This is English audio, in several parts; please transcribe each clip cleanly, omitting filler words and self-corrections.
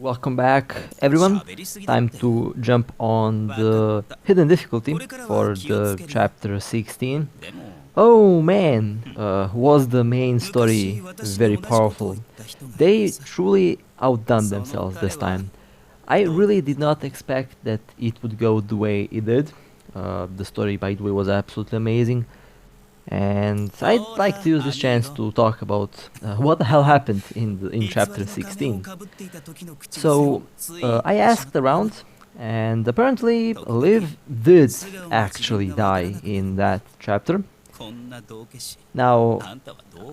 Welcome back, everyone. Time to jump on the hidden difficulty for the chapter 16. Oh man, was the main story very powerful. They truly outdone themselves this time. I really did not expect that it would go the way it did. The story, by the way, was absolutely amazing. And I'd like to use this chance to talk about what the hell happened in chapter 16. So I asked around, and apparently Liv did actually die in that chapter. Now,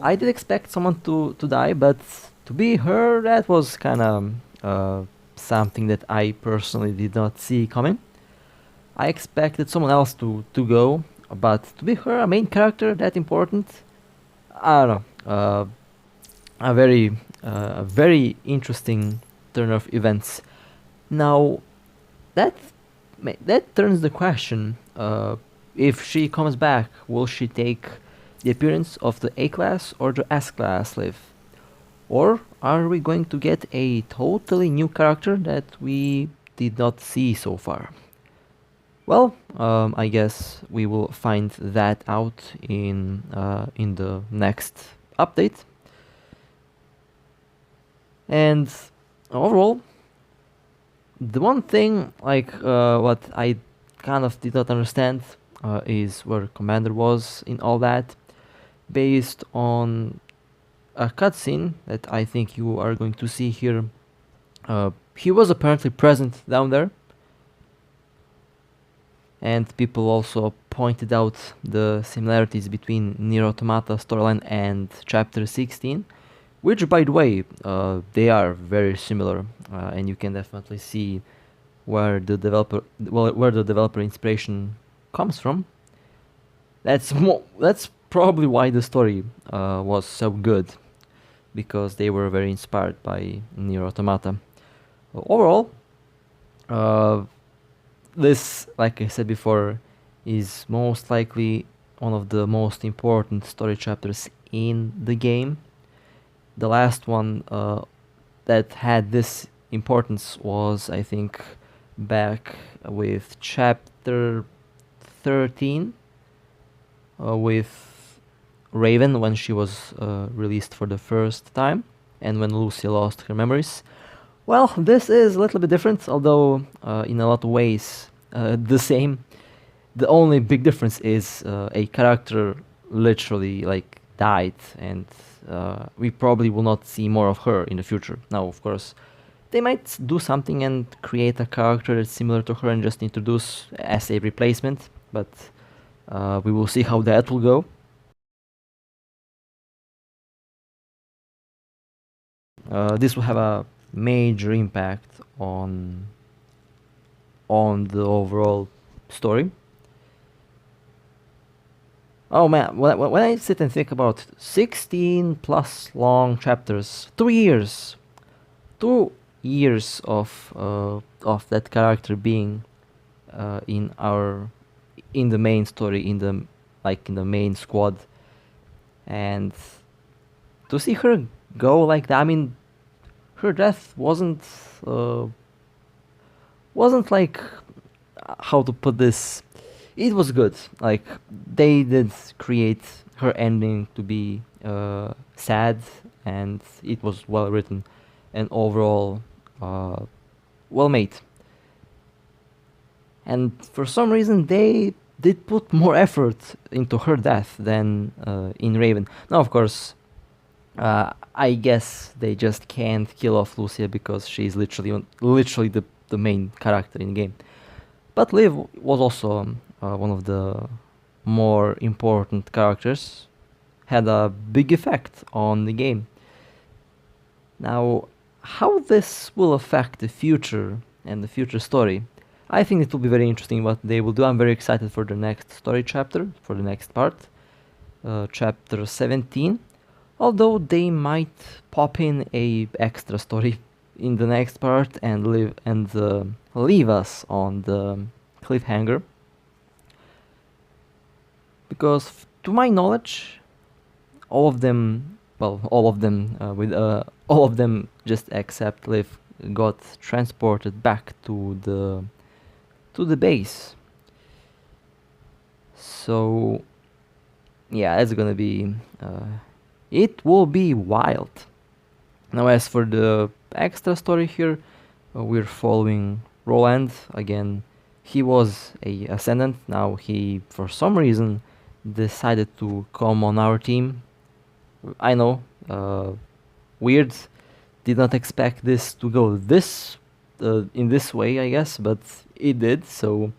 I did expect someone to die, but to be her, that was kind of something that I personally did not see coming. I expected someone else to go, but to be her, a main character that important, I don't know. A very interesting turn of events. Now, that that turns the question: if she comes back, will she take the appearance of the A class or the S class Liv, or are we going to get a totally new character that we did not see so far? Well, I guess we will find that out in the next update. And overall, the one thing what I kind of did not understand is where Commander was in all that, based on a cutscene that I think you are going to see here. He was apparently present down there, and people also pointed out the similarities between Nier Automata storyline and Chapter 16, which, by the way, they are very similar, and you can definitely see where the developer inspiration comes from. That's probably why the story was so good, because they were very inspired by Nier Automata. Overall, this, like I said before, is most likely one of the most important story chapters in the game. The last one that had this importance was, I think, back with chapter 13 with Raven, when she was released for the first time and when Lucia lost her memories. Well, this is a little bit different, although in a lot of ways the same. The only big difference is a character literally died, and we probably will not see more of her in the future. Now, of course, they might do something and create a character that's similar to her and just introduce as a replacement, but we will see how that will go. This will have a major impact on the overall story. Oh man, when I sit and think about 16 plus long chapters, 2 years, 2 years of that character being in the main story, in the main squad, and to see her go like that. I mean, her death wasn't like, how to put this, it was good. Like, they did create her ending to be sad, and it was well written and overall well made. And for some reason they did put more effort into her death than in Raven. Now, of course, I guess they just can't kill off Lucia because she's literally the main character in the game. But Liv was also one of the more important characters, had a big effect on the game. Now, how this will affect the future and the future story, I think it will be very interesting what they will do. I'm very excited for the next story chapter, for the next part, chapter 17. Although they might pop in a extra story in the next part and leave us on the cliffhanger, because to my knowledge, all of them just except Liv got transported back to the base. So yeah, that's gonna be it will be wild. Now as for the extra story here, we're following Roland again. He was a ascendant. Now he, for some reason, decided to come on our team. I know, weird. Did not expect this to go in this way, I guess, but it did. So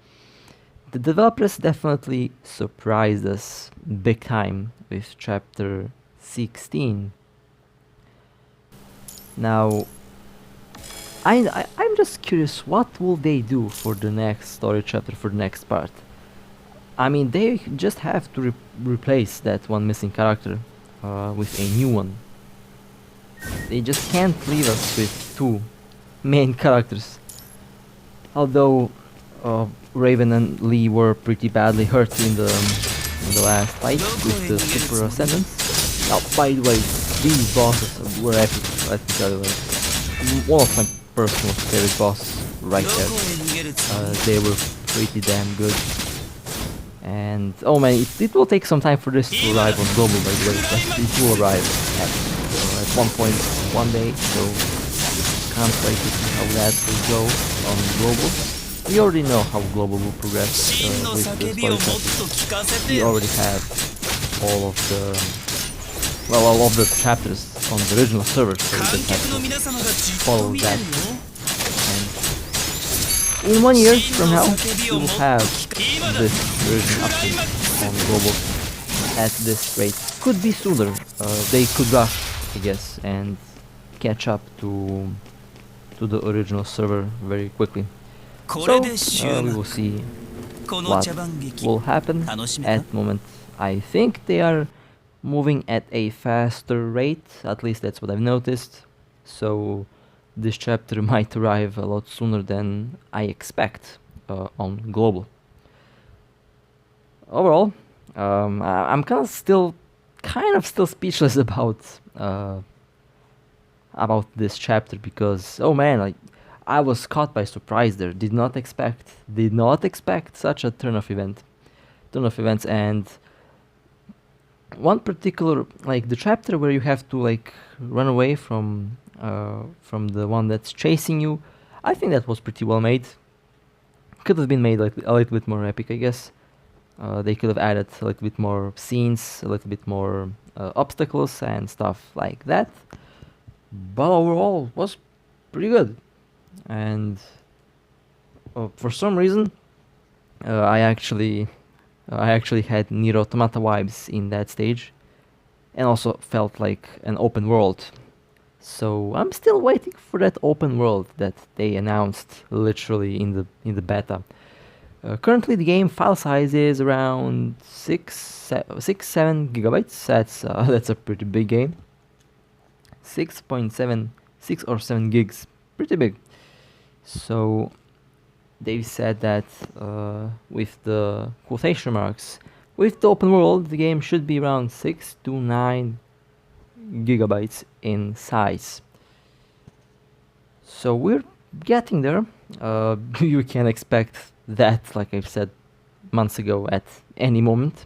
the developers definitely surprised us big time with chapter 16. Now, I'm just curious, what will they do for the next story chapter, for the next part? I mean, they just have to replace that one missing character with a new one. They just can't leave us with two main characters. Although Raven and Lee were pretty badly hurt in the last fight with the Super Ascendants. Now, by the way, these bosses were epic, let me tell you. One of my personal favorite bosses right there. They were pretty damn good. And oh man, it will take some time for this to arrive on global, by the way, but it will arrive at one point, one day, so can't wait to see how that will go on global. We already know how global will progress with the story chapters. We already have all of the chapters on the original server, so we just have to follow that. And in 1 year from now, we will have this version update on global at this rate. Could be sooner. They could rush, I guess, and catch up to the original server very quickly. So we will see what will happen. At the moment, I think they are moving at a faster rate. At least that's what I've noticed. So this chapter might arrive a lot sooner than I expect on global. Overall, I'm kind of still speechless about this chapter, because oh man, I was caught by surprise there. Did not expect such a turn of events. And one particular, the chapter where you have to run away from the one that's chasing you, I think that was pretty well made. Could have been made a little bit more epic, I guess. They could have added a little bit more scenes, a little bit more obstacles and stuff like that. But overall, was pretty good. And for some reason, I actually had Nier Automata vibes in that stage, and also felt like an open world. So I'm still waiting for that open world that they announced literally in the beta. Currently, the game file size is around 7 gigabytes. That's a pretty big game. 6 or 7 gigs, pretty big. So they said that with the quotation marks, with the open world, the game should be around 6 to 9 gigabytes in size. So we're getting there. You can expect that, like I've said months ago, at any moment.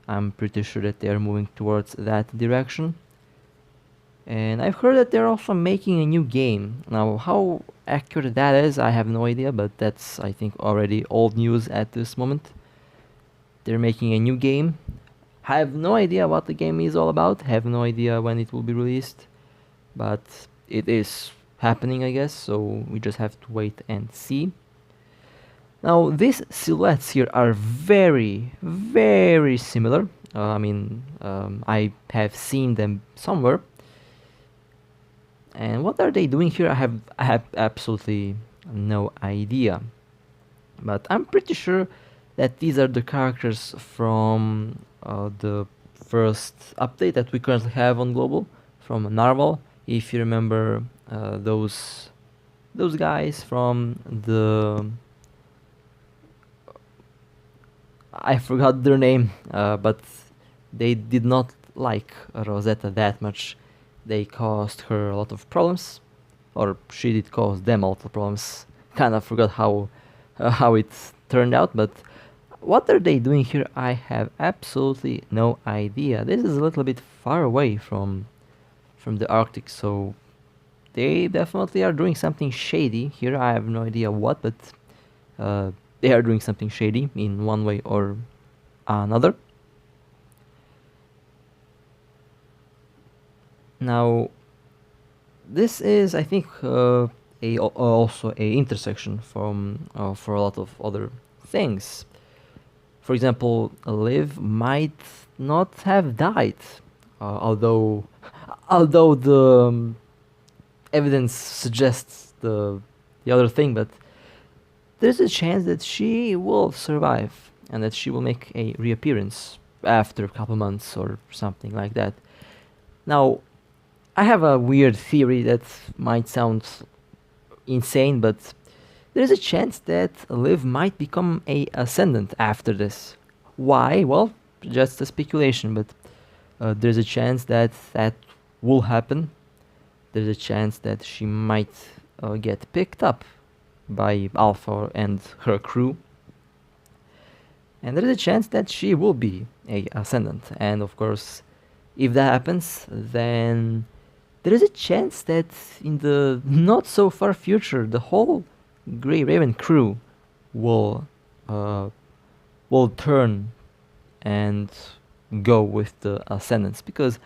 I'm pretty sure that they're moving towards that direction. And I've heard that they're also making a new game. Now, how accurate that is, I have no idea, but that's, I think, already old news at this moment. They're making a new game. I have no idea what the game is all about, have no idea when it will be released, but it is happening, I guess, so we just have to wait and see. Now, these silhouettes here are very, very similar. I have seen them somewhere. And what are they doing here? I have absolutely no idea. But I'm pretty sure that these are the characters from the first update that we currently have on global, from Narwhal. If you remember those guys from the... I forgot their name, but they did not like Rosetta that much. They caused her a lot of problems. or she did cause them a lot of problems. Kind of forgot how it turned out, but what are they doing here? I have absolutely no idea. This is a little bit far away from the Arctic, so they definitely are doing something shady here. I have no idea what, but they are doing something shady in one way or another. Now, this is, I think, also a intersection for a lot of other things. For example, Liv might not have died, although although the evidence suggests the other thing, but there's a chance that she will survive and that she will make a reappearance after a couple months or something like that. Now, I have a weird theory that might sound insane, but there's a chance that Liv might become a ascendant after this. Why? Well, just a speculation, but there's a chance that that will happen. There's a chance that she might get picked up by Alpha and her crew. And there is a chance that she will be a ascendant. And of course, if that happens, then there is a chance that in the not so far future, the whole Grey Raven crew will turn and go with the ascendants, because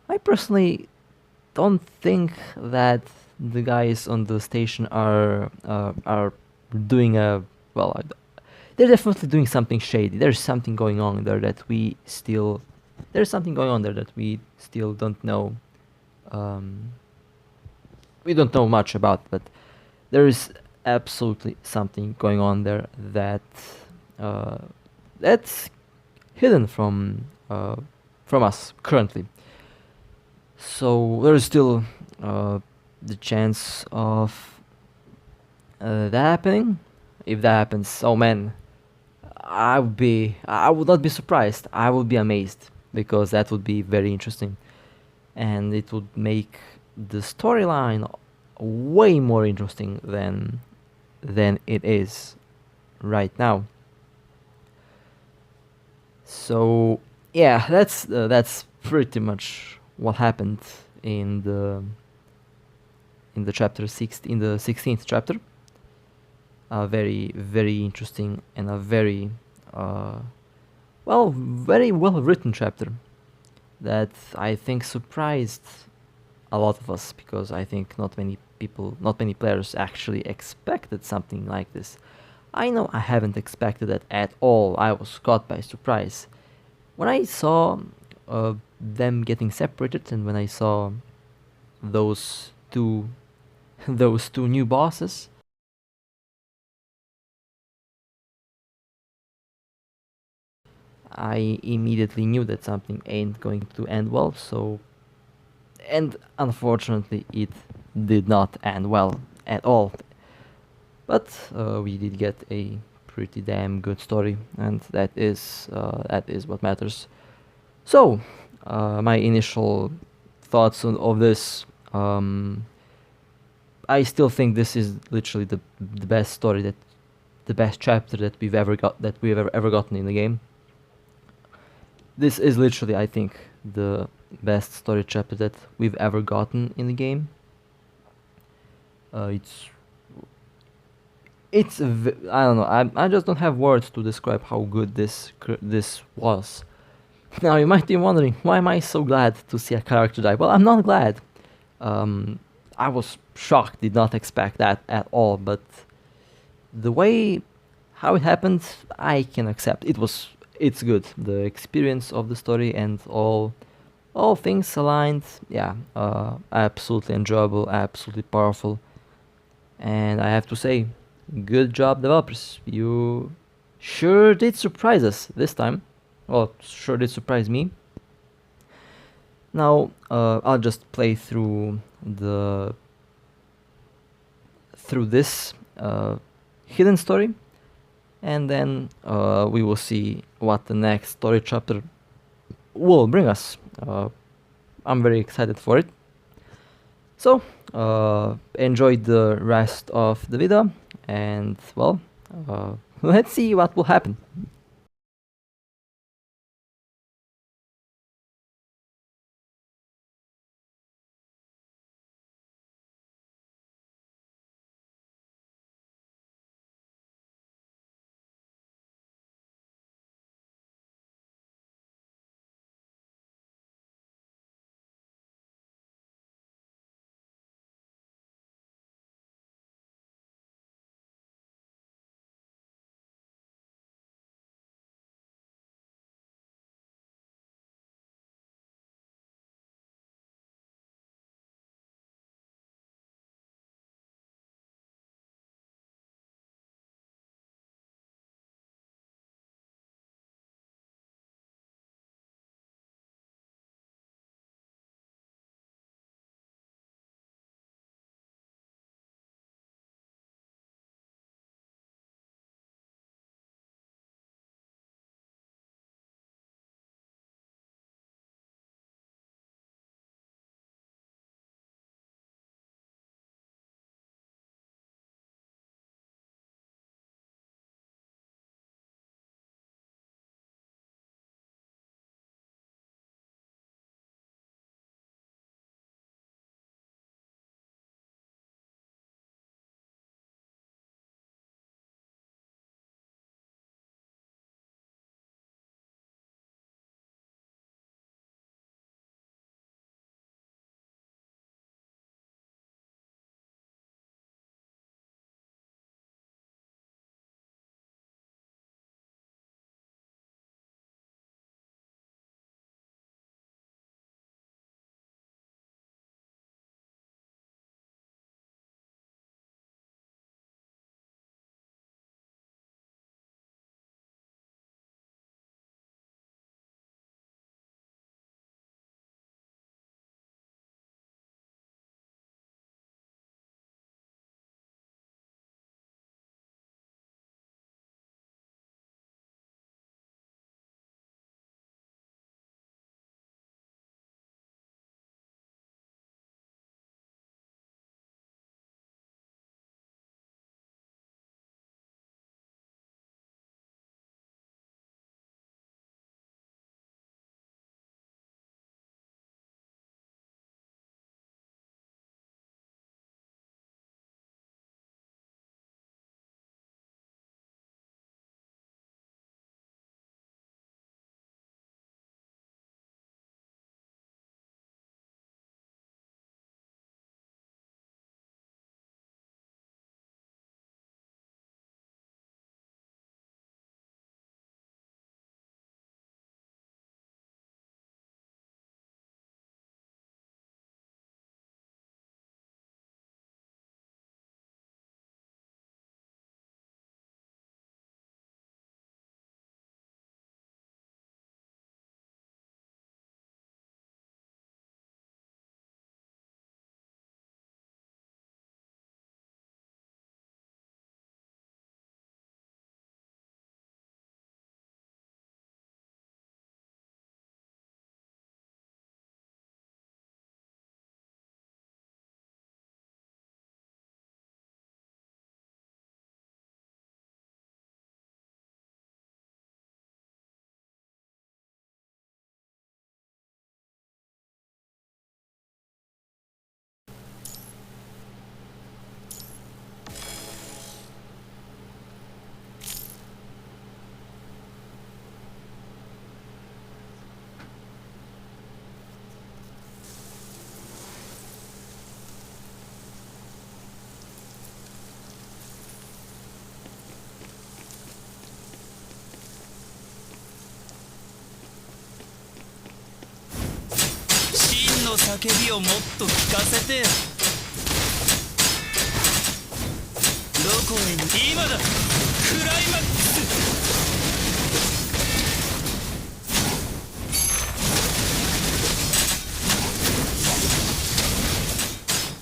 I personally don't think that the guys on the station are doing a well. They're definitely doing something shady. There's something going on there that we still don't know. We don't know much about, but there is absolutely something going on there that that's hidden from us currently. So there is still the chance of that happening. If that happens, oh man, I would not be surprised. I would be amazed, because that would be very interesting, and it would make the storyline way more interesting than it is right now. So yeah, that's pretty much what happened in the chapter 6, in the 16th chapter. A very, very interesting and a very very well written chapter that I think surprised a lot of us, because I think not many players actually expected something like this. I know I haven't expected it at all. I was caught by surprise when I saw them getting separated, and when I saw those two those two new bosses. I immediately knew that something ain't going to end well, and unfortunately it did not end well at all. But we did get a pretty damn good story, and that is what matters. So, my initial thoughts of this, I still think this is literally the best story, the best chapter that we've ever gotten in the game. This is literally, I think, the best story chapter that we've ever gotten in the game. I don't know. I just don't have words to describe how good this was. Now you might be wondering, why am I so glad to see a character die? Well, I'm not glad. I was shocked, did not expect that at all. But the way how it happened, I can accept. It's good. The experience of the story and all things aligned. Yeah, absolutely enjoyable, absolutely powerful. And I have to say, good job, developers. You sure did surprise us this time. Well, sure did surprise me. Now, I'll just play through this hidden story, and then we will see what the next story chapter will bring us. I'm very excited for it. So, enjoy the rest of the video, and well, let's see what will happen.の叫びをもっと聞かせてよ。どこへに今だ、クライマックス。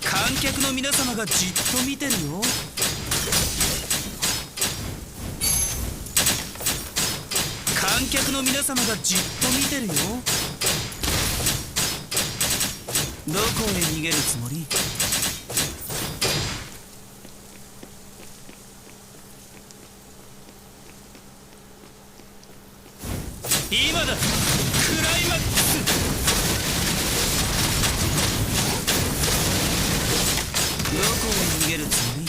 観客の皆様がじっと見てるよ。観客の皆様がじっと見てるよ。どこへ逃げるつもり？今だクライマックスどこへ逃げるつもり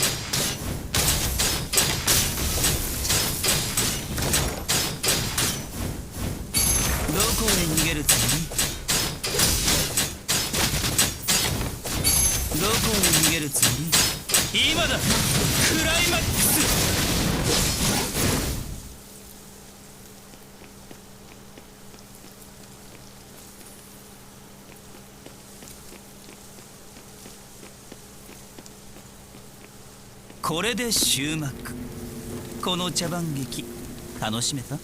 どこへ逃げるつもりどこへ逃げるつもり今だクライマックスこれで終幕この茶番劇楽しめた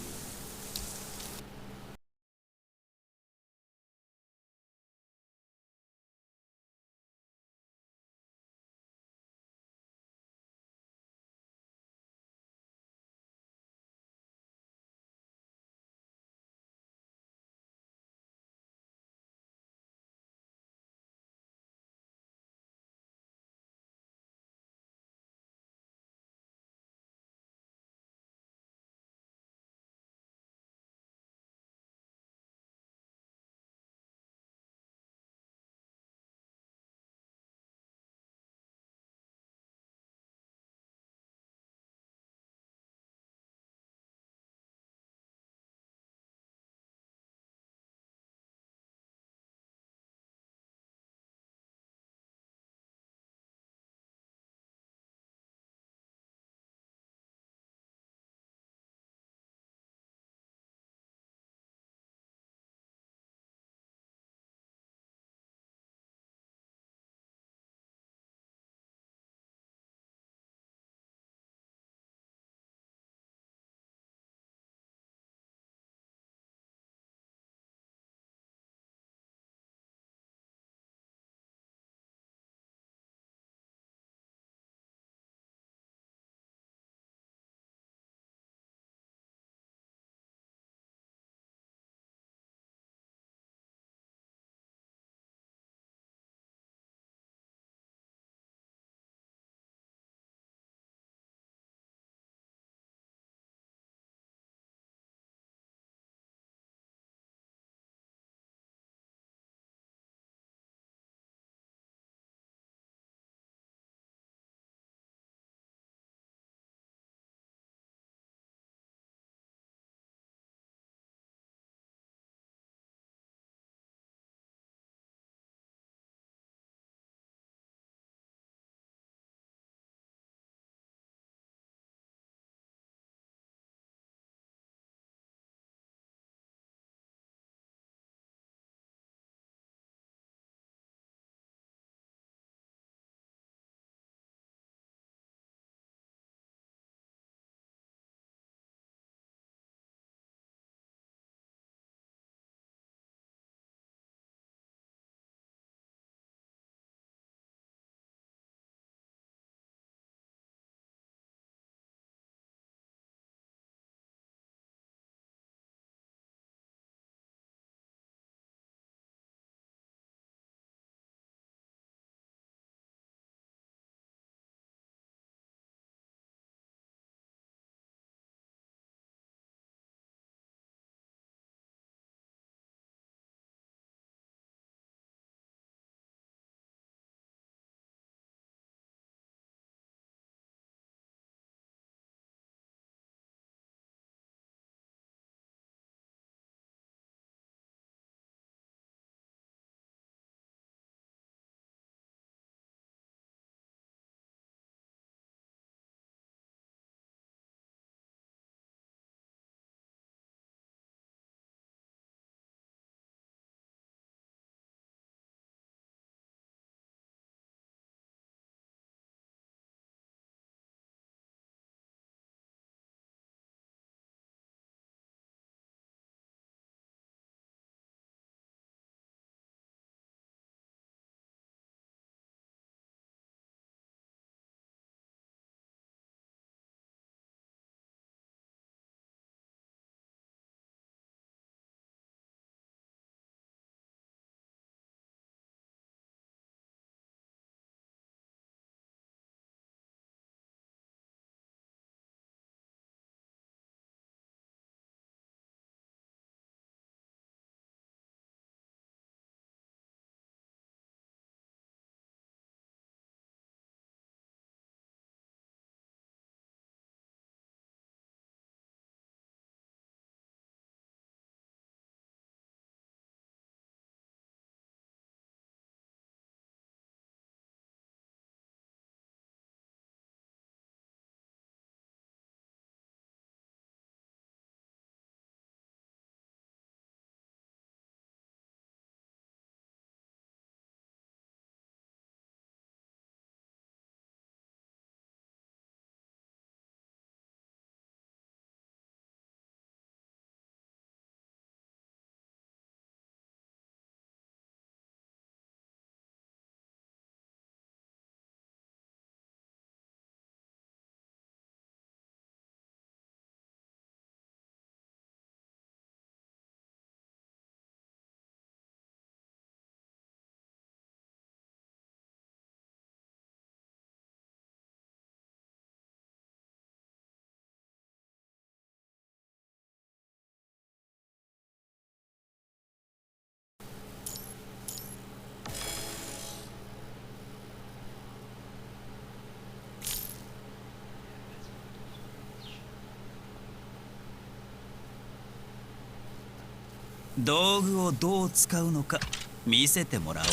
道具をどう使うのか見せてもらおう。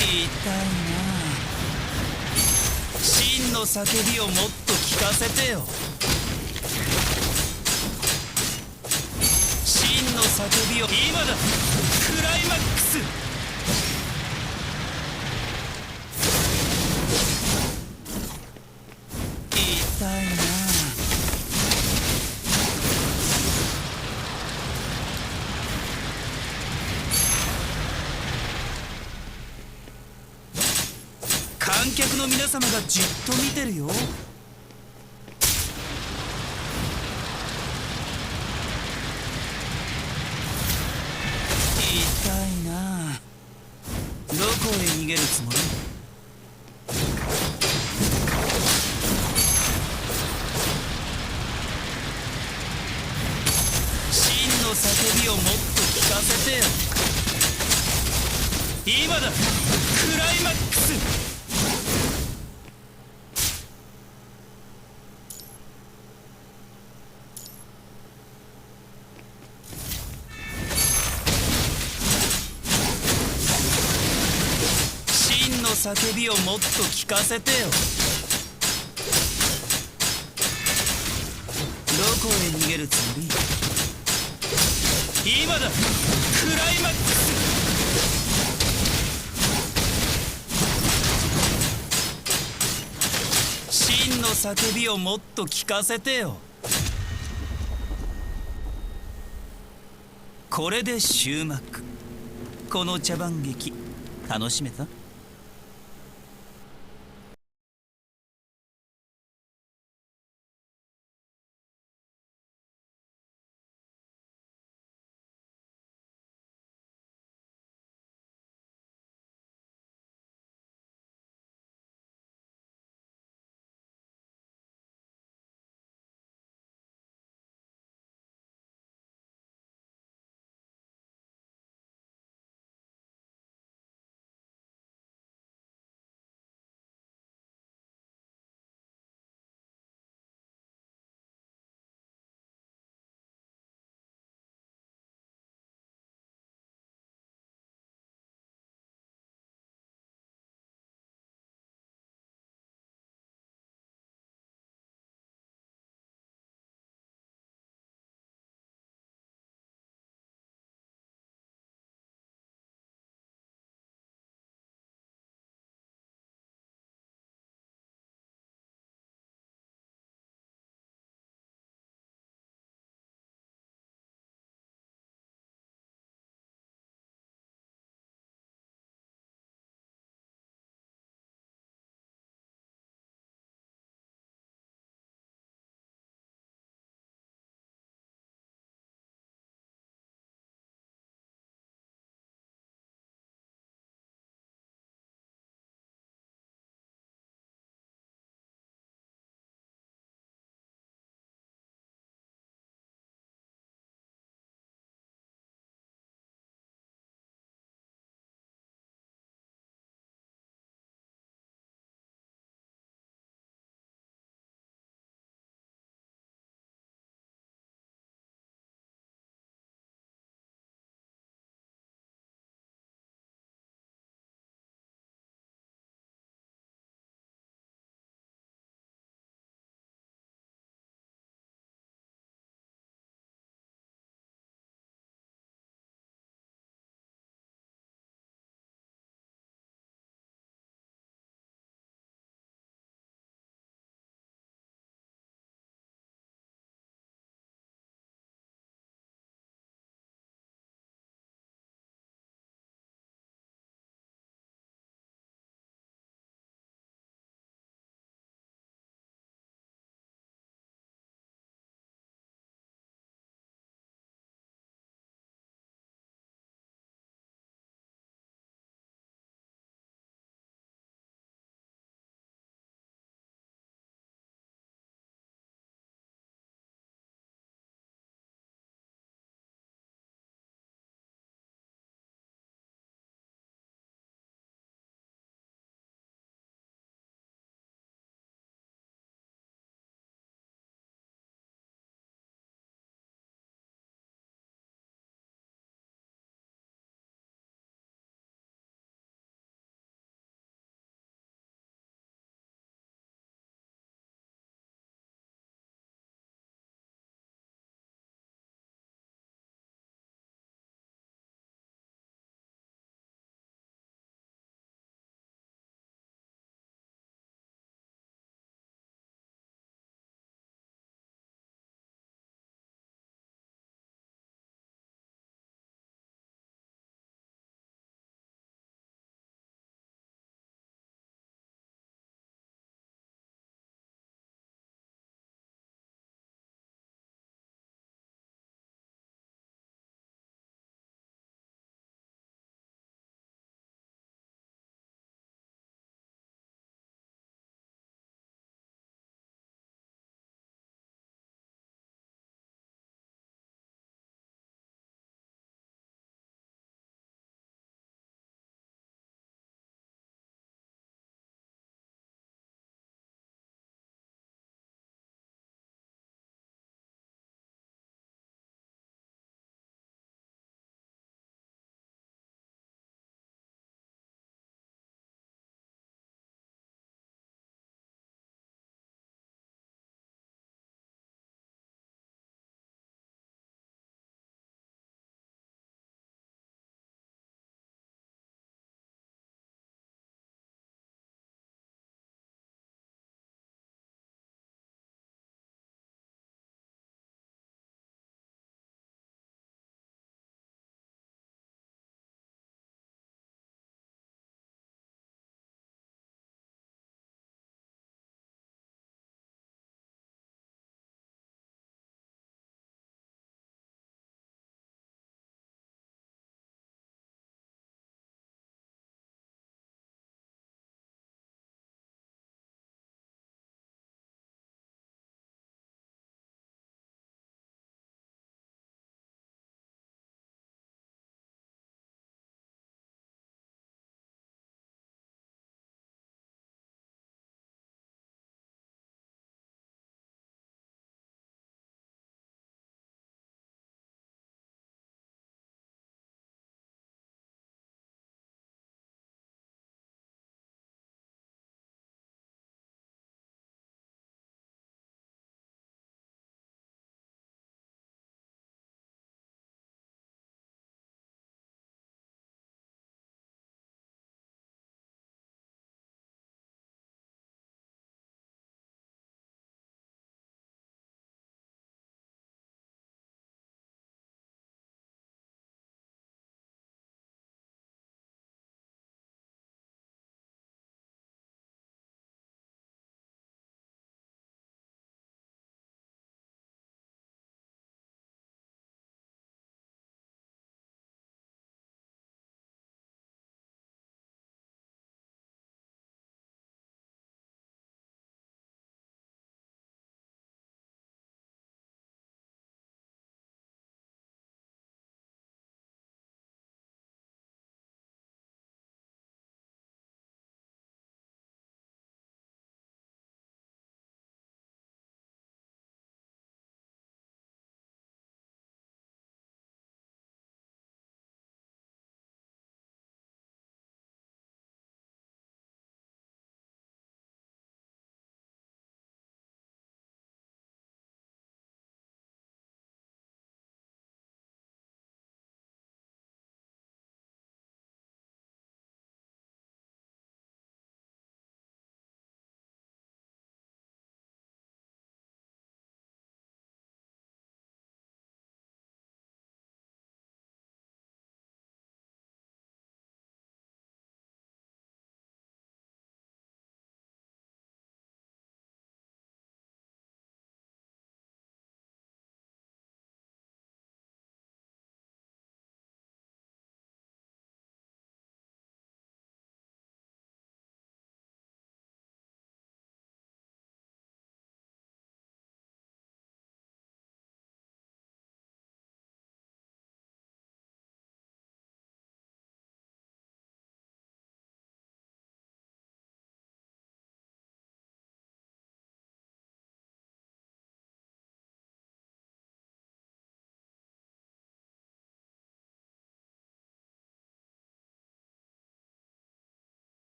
痛いな。真の叫びをもっと聞かせてよ。真の叫びを今だ。クライマックス。痛いな。観客の皆様がじっと見てるよ。痛いな。どこへ逃げるつもり？真の叫びをもっと聞かせてよ。今だ。クライマックス。真の叫びをもっと聞かせてよ。どこへ逃げるつもり？今だ。クライマックス。真の叫びをもっと聞かせてよ。これで終幕。この茶番劇楽しめた？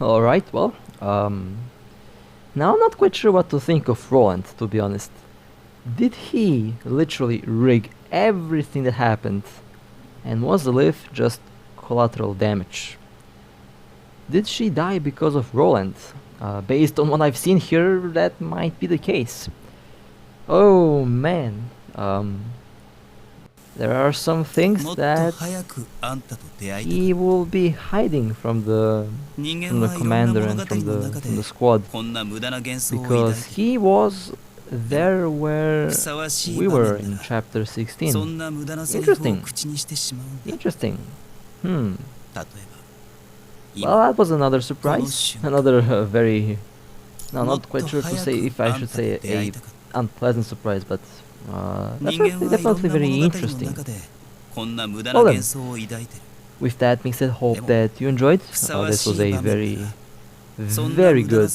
Alright, well, now I'm not quite sure what to think of Roland, to be honest. Did he literally rig everything that happened, and was the lift just collateral damage? Did she die because of Roland? Based on what I've seen here, that might be the case. Oh man, there are some things that he will be hiding from the commander and from the squad, because he was there where we were in chapter 16. Interesting. Interesting. Well, that was another surprise. Another very... No, not quite sure to say if I should say a unpleasant surprise, but definitely very interesting. Well then, with that being said, hope that you enjoyed. This was a very good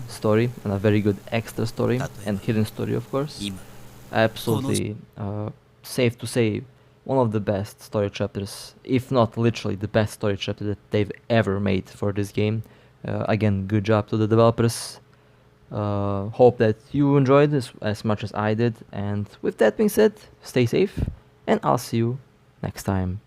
story, and a very good extra story, and hidden story, of course. Absolutely safe to say one of the best story chapters, if not literally the best story chapter that they've ever made for this game. Again, good job to the developers. Hope that you enjoyed this as much as I did, and with that being said, stay safe, and I'll see you next time.